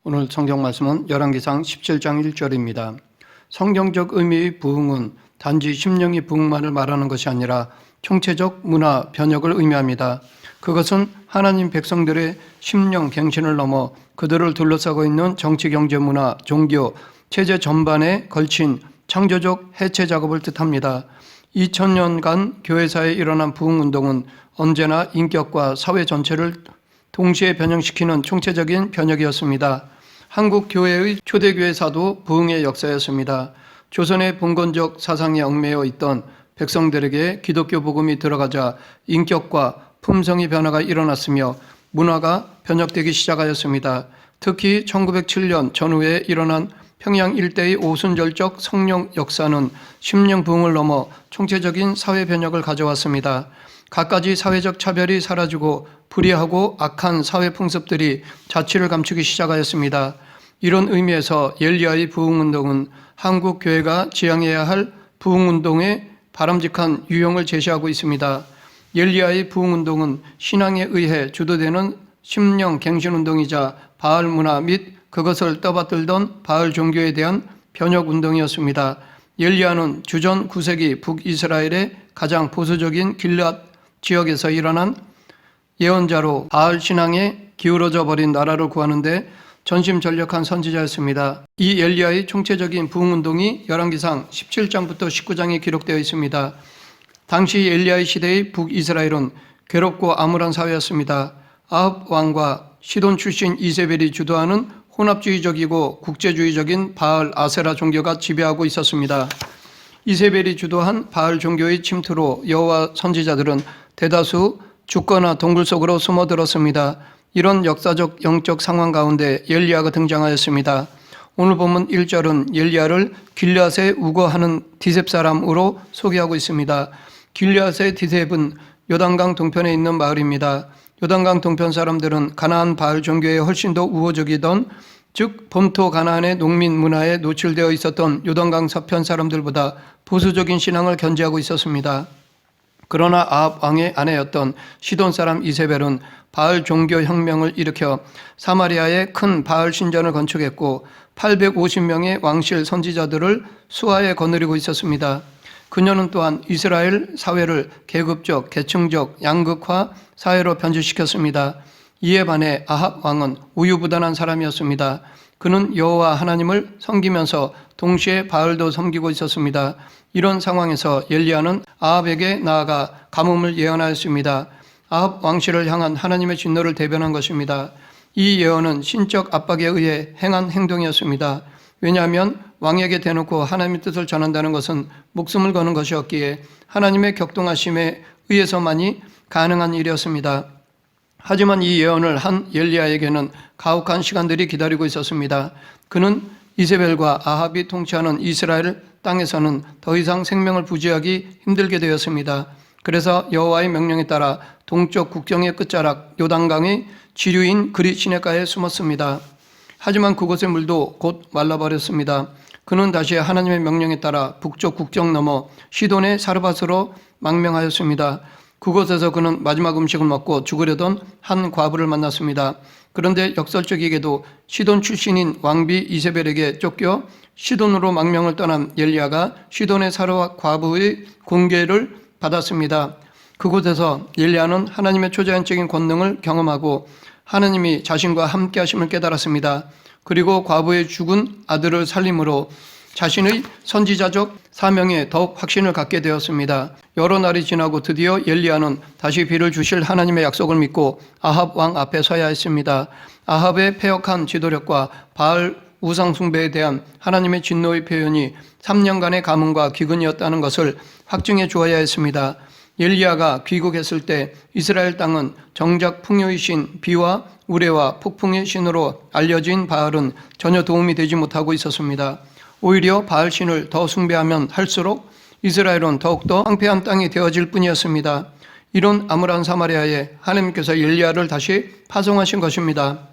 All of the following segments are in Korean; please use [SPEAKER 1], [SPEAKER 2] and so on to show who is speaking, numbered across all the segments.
[SPEAKER 1] 오늘 성경 말씀은 열왕기상 17장 1절입니다. 성경적 의미의 부흥은 단지 심령의 부흥만을 말하는 것이 아니라 총체적 문화 변혁을 의미합니다. 그것은 하나님 백성들의 심령 갱신을 넘어 그들을 둘러싸고 있는 정치, 경제, 문화, 종교, 체제 전반에 걸친 창조적 해체 작업을 뜻합니다. 2000년간 교회사에 일어난 부흥운동은 언제나 인격과 사회 전체를 동시에 변형시키는 총체적인 변혁이었습니다. 한국 교회의 초대교회사도 부흥의 역사였습니다. 조선의 봉건적 사상에 얽매여 있던 백성들에게 기독교 복음이 들어가자 인격과 품성의 변화가 일어났으며 문화가 변혁되기 시작하였습니다. 특히 1907년 전후에 일어난 평양 일대의 오순절적 성령 역사는 심령 부흥을 넘어 총체적인 사회 변혁을 가져왔습니다. 갖가지 사회적 차별이 사라지고 불의하고 악한 사회 풍습들이 자취를 감추기 시작하였습니다. 이런 의미에서 엘리야의 부흥운동은 한국 교회가 지향해야 할 부흥운동의 바람직한 유형을 제시하고 있습니다. 엘리야의 부흥운동은 신앙에 의해 주도되는 심령 갱신운동이자 바알 문화 및 그것을 떠받들던 바알 종교에 대한 변혁운동이었습니다. 엘리야는 주전 9세기 북이스라엘의 가장 보수적인 길앗 지역에서 일어난 예언자로 바알 신앙에 기울어져 버린 나라를 구하는데 전심전력한 선지자였습니다. 이 엘리야의 총체적인 부흥운동이 열왕기상 17장부터 19장에 기록되어 있습니다. 당시 엘리야의 시대의 북이스라엘은 괴롭고 암울한 사회였습니다. 아합 왕과 시돈 출신 이세벨이 주도하는 혼합주의적이고 국제주의적인 바알 아세라 종교가 지배하고 있었습니다. 이세벨이 주도한 바알 종교의 침투로 여호와 선지자들은 대다수 죽거나 동굴 속으로 숨어들었습니다. 이런 역사적 영적 상황 가운데 엘리야가 등장하였습니다. 오늘 본문 1절은 엘리야를 길앗에 우거하는 디셉 사람으로 소개하고 있습니다. 길앗의 디셉은 요단강 동편에 있는 마을입니다. 요단강 동편 사람들은 가나안 바알 종교에 훨씬 더 우호적이던, 즉 본토 가나안의 농민 문화에 노출되어 있었던 요단강 서편 사람들보다 보수적인 신앙을 견지하고 있었습니다. 그러나 아합 왕의 아내였던 시돈 사람 이세벨은 바알 종교 혁명을 일으켜 사마리아에 큰 바알 신전을 건축했고 850명의 왕실 선지자들을 수하에 거느리고 있었습니다. 그녀는 또한 이스라엘 사회를 계급적, 계층적, 양극화 사회로 변질시켰습니다. 이에 반해 아합 왕은 우유부단한 사람이었습니다. 그는 여호와 하나님을 섬기면서 동시에 바알도 섬기고 있었습니다. 이런 상황에서 엘리야는 아합에게 나아가 가뭄을 예언하였습니다. 아합 왕실을 향한 하나님의 진노를 대변한 것입니다. 이 예언은 신적 압박에 의해 행한 행동이었습니다. 왜냐하면 왕에게 대놓고 하나님의 뜻을 전한다는 것은 목숨을 거는 것이었기에 하나님의 격동하심에 의해서만이 가능한 일이었습니다. 하지만 이 예언을 한 엘리야에게는 가혹한 시간들이 기다리고 있었습니다. 그는 이세벨과 아합이 통치하는 이스라엘 땅에서는 더 이상 생명을 부지하기 힘들게 되었습니다. 그래서 여호와의 명령에 따라 동쪽 국경의 끝자락 요단강의 지류인 그릿 시내가에 숨었습니다. 하지만 그곳의 물도 곧 말라버렸습니다. 그는 다시 하나님의 명령에 따라 북쪽 국경 넘어 시돈의 사르밧으로 망명하였습니다. 그곳에서 그는 마지막 음식을 먹고 죽으려던 한 과부를 만났습니다. 그런데 역설적이게도 시돈 출신인 왕비 이세벨에게 쫓겨 시돈으로 망명을 떠난 엘리야가 시돈의 사르밧 과부의 공개를 받았습니다. 그곳에서 엘리야는 하나님의 초자연적인 권능을 경험하고 하나님이 자신과 함께 하심을 깨달았습니다. 그리고 과부의 죽은 아들을 살림으로 자신의 선지자적 사명에 더욱 확신을 갖게 되었습니다. 여러 날이 지나고 드디어 엘리야는 다시 비를 주실 하나님의 약속을 믿고 아합 왕 앞에 서야 했습니다. 아합의 패역한 지도력과 바알 우상 숭배에 대한 하나님의 진노의 표현이 3년간의 가뭄과 기근이었다는 것을 확증해 주어야 했습니다. 엘리야가 귀국했을 때 이스라엘 땅은 정작 풍요의 신 비와 우레와 폭풍의 신으로 알려진 바알은 전혀 도움이 되지 못하고 있었습니다. 오히려 바알 신을 더 숭배하면 할수록 이스라엘은 더욱더 황폐한 땅이 되어질 뿐이었습니다. 이런 암울한 사마리아에 하나님께서 엘리야를 다시 파송하신 것입니다.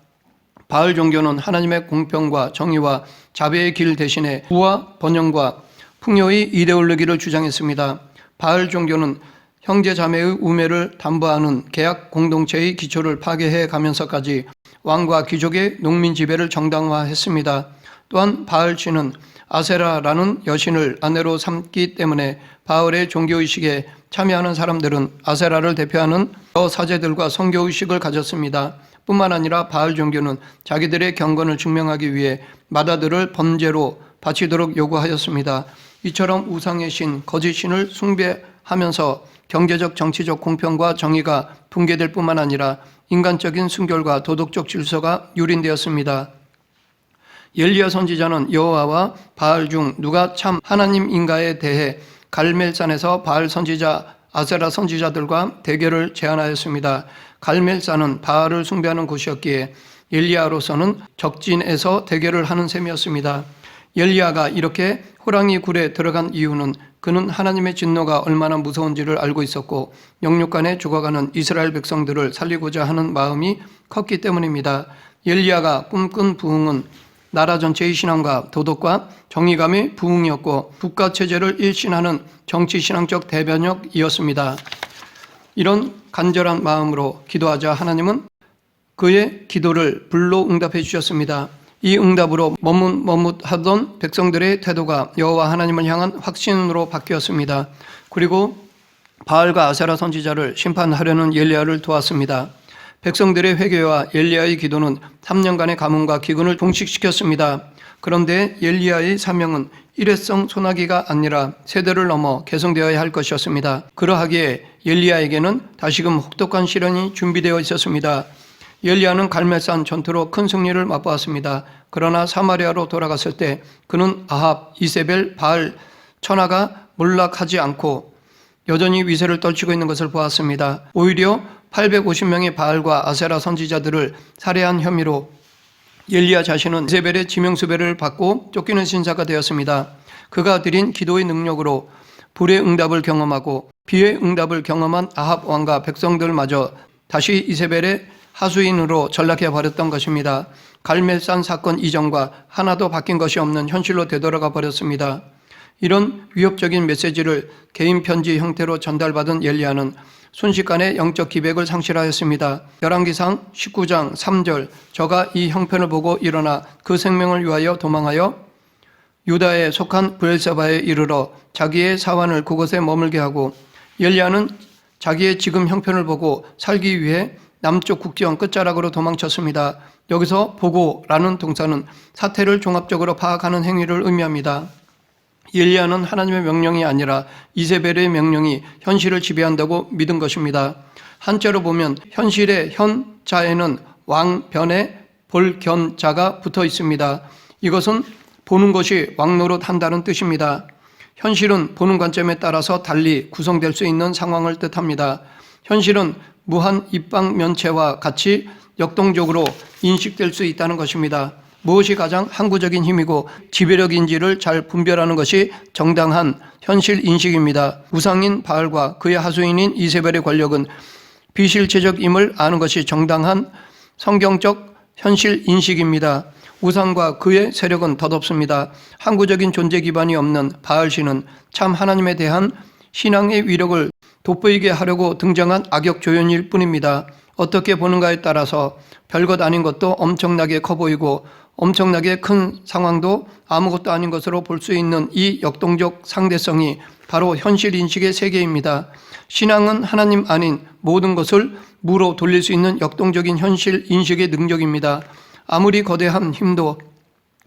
[SPEAKER 1] 바알 종교는 하나님의 공평과 정의와 자비의 길 대신에 부와 번영과 풍요의 이데올로기를 주장했습니다. 바알 종교는 형제 자매의 우매를 담보하는 계약 공동체의 기초를 파괴해 가면서까지 왕과 귀족의 농민 지배를 정당화했습니다. 또한 바알신은 아세라라는 여신을 아내로 삼기 때문에 바알의 종교의식에 참여하는 사람들은 아세라를 대표하는 사제들과 성교의식을 가졌습니다. 뿐만 아니라 바알 종교는 자기들의 경건을 증명하기 위해 마다들을 번제로 바치도록 요구하였습니다. 이처럼 우상의 신, 거짓 신을 숭배하면서 경제적, 정치적 공평과 정의가 붕괴될 뿐만 아니라 인간적인 순결과 도덕적 질서가 유린되었습니다. 엘리야 선지자는 여호와와 바알 중 누가 참 하나님인가에 대해 갈멜산에서 바알 선지자, 아세라 선지자들과 대결을 제안하였습니다. 갈멜산은 바알을 숭배하는 곳이었기에 엘리야로서는 적진에서 대결을 하는 셈이었습니다. 엘리야가 이렇게 호랑이 굴에 들어간 이유는 그는 하나님의 진노가 얼마나 무서운지를 알고 있었고 영육간에 죽어가는 이스라엘 백성들을 살리고자 하는 마음이 컸기 때문입니다. 엘리야가 꿈꾼 부흥은 나라 전체의 신앙과 도덕과 정의감의 부흥이었고 국가체제를 일신하는 정치신앙적 대변혁이었습니다. 이런 간절한 마음으로 기도하자 하나님은 그의 기도를 불로 응답해 주셨습니다. 이 응답으로 머뭇머뭇하던 백성들의 태도가 여호와 하나님을 향한 확신으로 바뀌었습니다. 그리고 바알과 아세라 선지자를 심판하려는 엘리야를 도왔습니다. 백성들의 회개와 엘리야의 기도는 3년간의 가뭄과 기근을 종식시켰습니다. 그런데 엘리야의 사명은 일회성 소나기가 아니라 세대를 넘어 계승되어야 할 것이었습니다. 그러하기에 엘리야에게는 다시금 혹독한 시련이 준비되어 있었습니다. 엘리야는 갈멜산 전투로 큰 승리를 맛보았습니다. 그러나 사마리아로 돌아갔을 때 그는 아합, 이세벨, 바알 천하가 몰락하지 않고 여전히 위세를 떨치고 있는 것을 보았습니다. 오히려 850명의 바알과 아세라 선지자들을 살해한 혐의로 엘리야 자신은 이세벨의 지명수배를 받고 쫓기는 신사가 되었습니다. 그가 드린 기도의 능력으로 불의 응답을 경험하고 비의 응답을 경험한 아합 왕과 백성들마저 다시 이세벨의 하수인으로 전락해 버렸던 것입니다. 갈멜산 사건 이전과 하나도 바뀐 것이 없는 현실로 되돌아가 버렸습니다. 이런 위협적인 메시지를 개인 편지 형태로 전달받은 엘리야는 순식간에 영적 기백을 상실하였습니다. 열왕기상 19장 3절 저가 이 형편을 보고 일어나 그 생명을 위하여 도망하여 유다에 속한 브엘세바에 이르러 자기의 사환을 그곳에 머물게 하고 엘리야는 자기의 지금 형편을 보고 살기 위해 남쪽 국경 끝자락으로 도망쳤습니다. 여기서 보고라는 동사는 사태를 종합적으로 파악하는 행위를 의미합니다. 엘리야는 하나님의 명령이 아니라 이세벨의 명령이 현실을 지배한다고 믿은 것입니다. 한자로 보면 현실의 현자에는 왕변에 볼견자가 붙어 있습니다. 이것은 보는 것이 왕노릇 한다는 뜻입니다. 현실은 보는 관점에 따라서 달리 구성될 수 있는 상황을 뜻합니다. 현실은 무한 입방면체와 같이 역동적으로 인식될 수 있다는 것입니다. 무엇이 가장 항구적인 힘이고 지배력인지를 잘 분별하는 것이 정당한 현실 인식입니다. 우상인 바알과 그의 하수인인 이세벨의 권력은 비실체적임을 아는 것이 정당한 성경적 현실 인식입니다. 우상과 그의 세력은 덧없습니다. 항구적인 존재 기반이 없는 바알신은 참 하나님에 대한 신앙의 위력을 돋보이게 하려고 등장한 악역 조연일 뿐입니다. 어떻게 보는가에 따라서 별것 아닌 것도 엄청나게 커 보이고 엄청나게 큰 상황도 아무것도 아닌 것으로 볼 수 있는 이 역동적 상대성이 바로 현실 인식의 세계입니다. 신앙은 하나님 아닌 모든 것을 무로 돌릴 수 있는 역동적인 현실 인식의 능력입니다. 아무리 거대한 힘도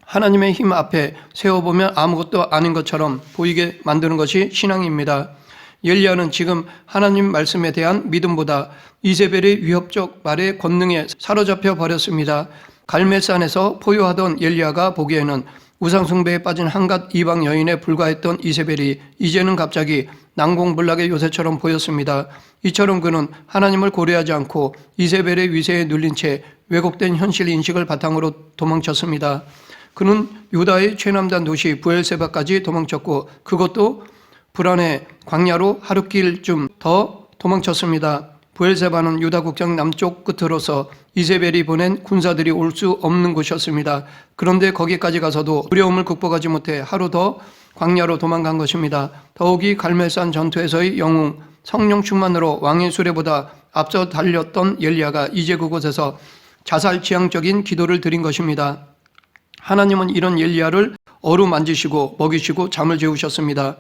[SPEAKER 1] 하나님의 힘 앞에 세워보면 아무것도 아닌 것처럼 보이게 만드는 것이 신앙입니다. 엘리야는 지금 하나님 말씀에 대한 믿음보다 이세벨의 위협적 말의 권능에 사로잡혀 버렸습니다. 갈멜산에서 포효하던 엘리야가 보기에는 우상숭배에 빠진 한갓 이방 여인에 불과했던 이세벨이 이제는 갑자기 난공불락의 요새처럼 보였습니다. 이처럼 그는 하나님을 고려하지 않고 이세벨의 위세에 눌린 채 왜곡된 현실 인식을 바탕으로 도망쳤습니다. 그는 유다의 최남단 도시 브엘세바까지 도망쳤고 그것도 불안해 광야로 하루길쯤 더 도망쳤습니다. 브엘세바는 유다 국경 남쪽 끝으로서 이세벨이 보낸 군사들이 올 수 없는 곳이었습니다. 그런데 거기까지 가서도 두려움을 극복하지 못해 하루 더 광야로 도망간 것입니다. 더욱이 갈멜산 전투에서의 영웅, 성령 충만으로 왕의 수레보다 앞서 달렸던 엘리야가 이제 그곳에서 자살 지향적인 기도를 드린 것입니다. 하나님은 이런 엘리야를 어루만지시고 먹이시고 잠을 재우셨습니다.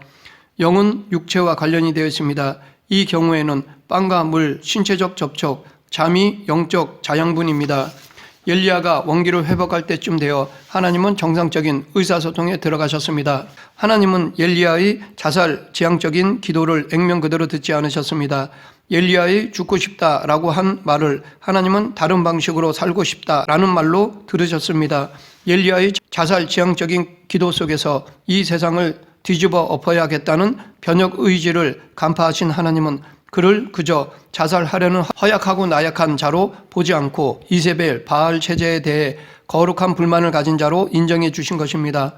[SPEAKER 1] 영은 육체와 관련이 되어 있습니다. 이 경우에는 빵과 물, 신체적 접촉, 잠이 영적 자양분입니다. 엘리야가 원기를 회복할 때쯤 되어 하나님은 정상적인 의사소통에 들어가셨습니다. 하나님은 엘리야의 자살 지향적인 기도를 액면 그대로 듣지 않으셨습니다. 엘리야의 죽고 싶다라고 한 말을 하나님은 다른 방식으로 살고 싶다라는 말로 들으셨습니다. 엘리야의 자살 지향적인 기도 속에서 이 세상을 뒤집어 엎어야겠다는 변혁 의지를 간파하신 하나님은 그를 그저 자살하려는 허약하고 나약한 자로 보지 않고 이세벨, 바알 체제에 대해 거룩한 불만을 가진 자로 인정해 주신 것입니다.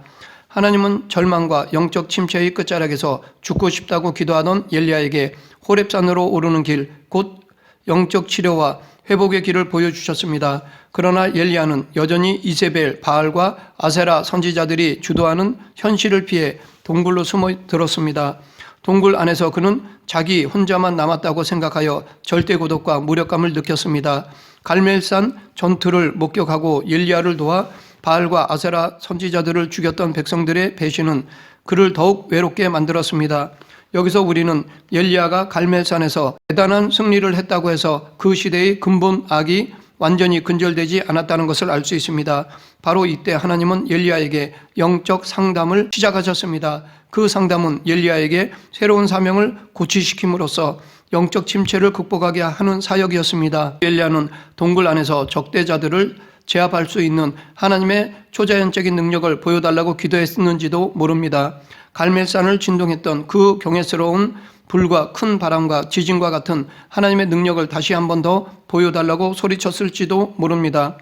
[SPEAKER 1] 하나님은 절망과 영적 침체의 끝자락에서 죽고 싶다고 기도하던 엘리야에게 호렙산으로 오르는 길, 곧 영적 치료와 회복의 길을 보여주셨습니다. 그러나 엘리야는 여전히 이세벨, 바알과 아세라 선지자들이 주도하는 현실을 피해 동굴로 숨어 들었습니다. 동굴 안에서 그는 자기 혼자만 남았다고 생각하여 절대 고독과 무력감을 느꼈습니다. 갈멜산 전투를 목격하고 엘리야를 도와 바알과 아세라 선지자들을 죽였던 백성들의 배신은 그를 더욱 외롭게 만들었습니다. 여기서 우리는 엘리야가 갈멜산에서 대단한 승리를 했다고 해서 그 시대의 근본 악이 완전히 근절되지 않았다는 것을 알 수 있습니다. 바로 이때 하나님은 엘리야에게 영적 상담을 시작하셨습니다. 그 상담은 엘리야에게 새로운 사명을 고취시킴으로써 영적 침체를 극복하게 하는 사역이었습니다. 엘리야는 동굴 안에서 적대자들을 제압할 수 있는 하나님의 초자연적인 능력을 보여달라고 기도했는지도 모릅니다. 갈멜산을 진동했던 그 경외스러운 불과 큰 바람과 지진과 같은 하나님의 능력을 다시 한 번 더 보여달라고 소리쳤을지도 모릅니다.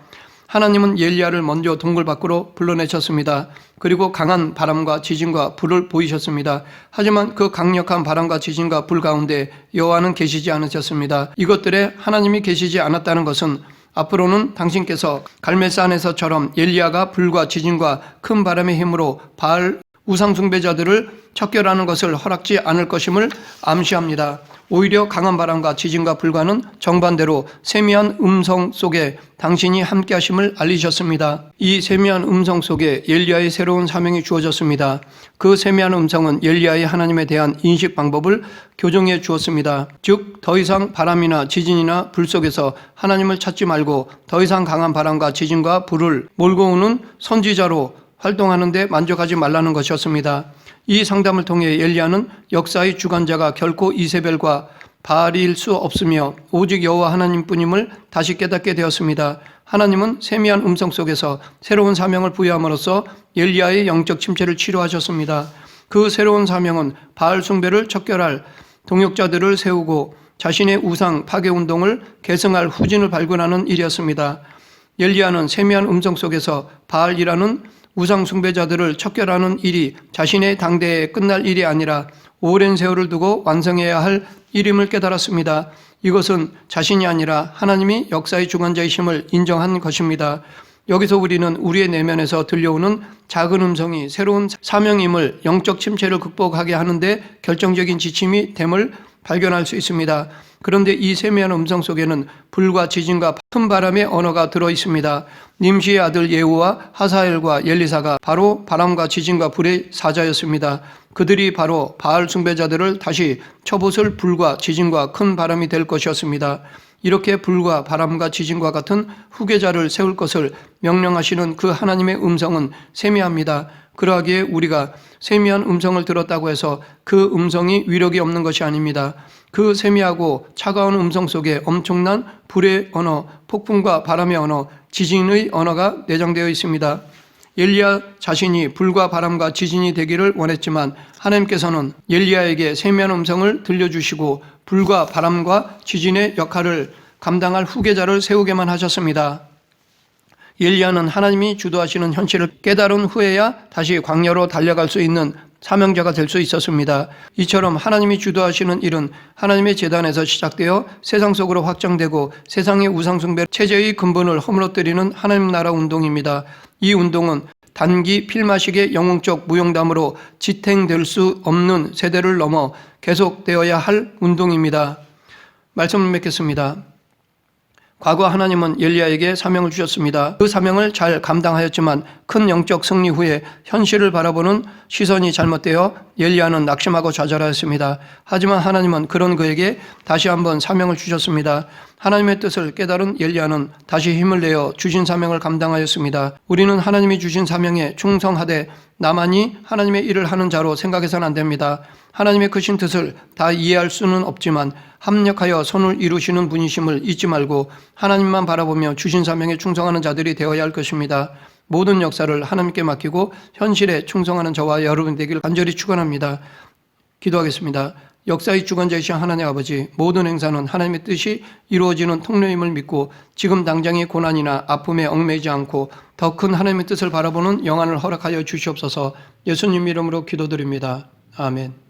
[SPEAKER 1] 하나님은 엘리야를 먼저 동굴 밖으로 불러내셨습니다. 그리고 강한 바람과 지진과 불을 보이셨습니다. 하지만 그 강력한 바람과 지진과 불 가운데 여호와는 계시지 않으셨습니다. 이것들에 하나님이 계시지 않았다는 것은 앞으로는 당신께서 갈멜산에서처럼 엘리야가 불과 지진과 큰 바람의 힘으로 바알 우상숭배자들을 척결하는 것을 허락지 않을 것임을 암시합니다. 오히려 강한 바람과 지진과 불과는 정반대로 세미한 음성 속에 당신이 함께 하심을 알리셨습니다. 이 세미한 음성 속에 엘리야의 새로운 사명이 주어졌습니다. 그 세미한 음성은 엘리야의 하나님에 대한 인식 방법을 교정해 주었습니다. 즉, 더 이상 바람이나 지진이나 불 속에서 하나님을 찾지 말고 더 이상 강한 바람과 지진과 불을 몰고 오는 선지자로 활동하는 데 만족하지 말라는 것이었습니다. 이 상담을 통해 엘리야는 역사의 주관자가 결코 이세벨과 바알일 수 없으며 오직 여호와 하나님뿐임을 다시 깨닫게 되었습니다. 하나님은 세미한 음성 속에서 새로운 사명을 부여함으로써 엘리야의 영적 침체를 치료하셨습니다. 그 새로운 사명은 바알 숭배를 척결할 동역자들을 세우고 자신의 우상 파괴 운동을 계승할 후진을 발견하는 일이었습니다. 엘리야는 세미한 음성 속에서 바알이라는 우상 숭배자들을 척결하는 일이 자신의 당대에 끝날 일이 아니라 오랜 세월을 두고 완성해야 할 일임을 깨달았습니다. 이것은 자신이 아니라 하나님이 역사의 주관자이심을 인정한 것입니다. 여기서 우리는 우리의 내면에서 들려오는 작은 음성이 새로운 사명임을, 영적 침체를 극복하게 하는데 결정적인 지침이 됨을 발견할 수 있습니다. 그런데 이 세미한 음성 속에는 불과 지진과 큰 바람의 언어가 들어 있습니다. 님시의 아들 예후와 하사엘과 엘리사가 바로 바람과 지진과 불의 사자였습니다. 그들이 바로 바알 숭배자들을 다시 쳐부술 불과 지진과 큰 바람이 될 것이었습니다. 이렇게 불과 바람과 지진과 같은 후계자를 세울 것을 명령하시는 그 하나님의 음성은 세미합니다. 그러하기에 우리가 세미한 음성을 들었다고 해서 그 음성이 위력이 없는 것이 아닙니다. 그 세미하고 차가운 음성 속에 엄청난 불의 언어, 폭풍과 바람의 언어, 지진의 언어가 내장되어 있습니다. 엘리야 자신이 불과 바람과 지진이 되기를 원했지만 하나님께서는 엘리야에게 세미한 음성을 들려주시고 불과 바람과 지진의 역할을 감당할 후계자를 세우게만 하셨습니다. 엘리야는 하나님이 주도하시는 현실을 깨달은 후에야 다시 광야로 달려갈 수 있는 사명자가 될 수 있었습니다. 이처럼 하나님이 주도하시는 일은 하나님의 제단에서 시작되어 세상 속으로 확장되고 세상의 우상숭배 체제의 근본을 허물어뜨리는 하나님 나라 운동입니다. 이 운동은 단기 필마식의 영웅적 무용담으로 지탱될 수 없는 세대를 넘어 계속되어야 할 운동입니다. 말씀을 맺겠습니다. 과거 하나님은 엘리야에게 사명을 주셨습니다. 그 사명을 잘 감당하였지만 큰 영적 승리 후에 현실을 바라보는 시선이 잘못되어 엘리야는 낙심하고 좌절하였습니다. 하지만 하나님은 그런 그에게 다시 한번 사명을 주셨습니다. 하나님의 뜻을 깨달은 엘리야는 다시 힘을 내어 주신 사명을 감당하였습니다. 우리는 하나님이 주신 사명에 충성하되 나만이 하나님의 일을 하는 자로 생각해서는 안 됩니다. 하나님의 크신 뜻을 다 이해할 수는 없지만 합력하여 선을 이루시는 분이심을 잊지 말고 하나님만 바라보며 주신 사명에 충성하는 자들이 되어야 할 것입니다. 모든 역사를 하나님께 맡기고 현실에 충성하는 저와 여러분 되길 간절히 축원합니다. 기도하겠습니다. 역사의 주관자이신 하나님 아버지, 모든 행사는 하나님의 뜻이 이루어지는 통로임을 믿고 지금 당장의 고난이나 아픔에 얽매이지 않고 더 큰 하나님의 뜻을 바라보는 영안을 허락하여 주시옵소서. 예수님 이름으로 기도드립니다. 아멘.